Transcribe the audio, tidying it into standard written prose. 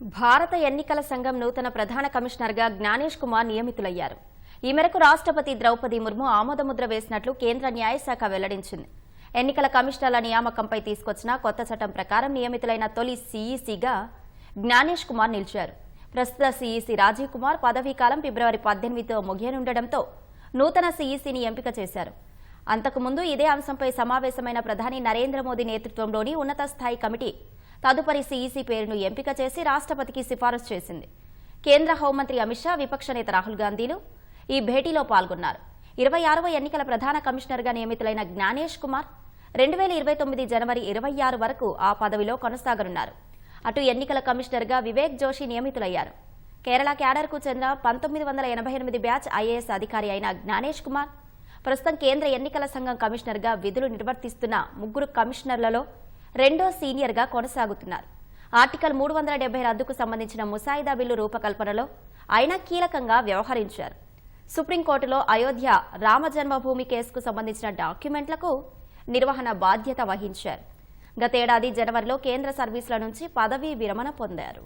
భారత ఎన్నికల సంఘం నూతన ప్రధాన కమిషనర్గా జ్ఞానేష్ కుమార్ నియమితులయ్యారు. ఈ మేరకు రాష్ట్రపతి ద్రౌపది ముర్ము ఆమోదముద్ర వేసినట్లు కేంద్ర న్యాయశాఖ వెల్లడించింది. ఎన్నికల కమిషనర్ల నియామకంపై తీసుకొచ్చిన కొత్త చట్టం ప్రకారం నియమితులైన తొలి సీఈసీగా జ్ఞానేష్ కుమార్ నిలిచారు. ప్రస్తుత సీఈసీ రాజీవ్ కుమార్ పదవీకాలం ఫిబ్రవరి 18తో ముగియనుండటంతో నూతన సీఈసీని ఎంపిక చేశారు. అంతకుముందు ఇదే అంశంపై సమావేశమైన ప్రధాని నరేంద్ర మోదీ నేతృత్వంలోని ఉన్నత స్థాయి కమిటీ తదుపరి సీఈసీ పేరును ఎంపిక చేసి రాష్ట్రపతికి సిఫారసు చేసింది. కేంద్ర హోంమంత్రి అమిత్ షా, విపక్ష నేత రాహుల్ గాంధీలు ఈ భేటీలో పాల్గొన్నారు. 26వ ఎన్నికల ప్రధాన కమిషనర్గా నియమితులైన జ్ఞానేష్ కుమార్ 2029 జనవరి 26 వరకు ఆ పదవిలో కొనసాగనున్నారు. అటు ఎన్నికల కమిషనర్గా వివేక్ జోషి నియమితులయ్యారు. కేరళ క్యాడర్కు చెందిన 1988 బ్యాచ్ ఐఏఎస్ అధికారి అయిన జ్ఞానేష్ కుమార్ ప్రస్తుతం కేంద్ర ఎన్నికల సంఘం కమిషనర్గా విధులు నిర్వర్తిస్తున్న ముగ్గురు కమిషనర్లలో రెండో సీనియర్గా కొనసాగుతున్నారు. ఆర్టికల్ 370 రద్దుకు సంబంధించిన ముసాయిదా బిల్లు రూపకల్పనలో ఆయన కీలకంగా వ్యవహరించారు. సుప్రీంకోర్టులో అయోధ్య రామజన్మభూమి కేసుకు సంబంధించిన డాక్యుమెంట్లకు నిర్వహణ బాధ్యత వహించారు. గతేడాది జనవరిలో కేంద్ర సర్వీసుల నుంచి పదవీ విరమణ పొందారు.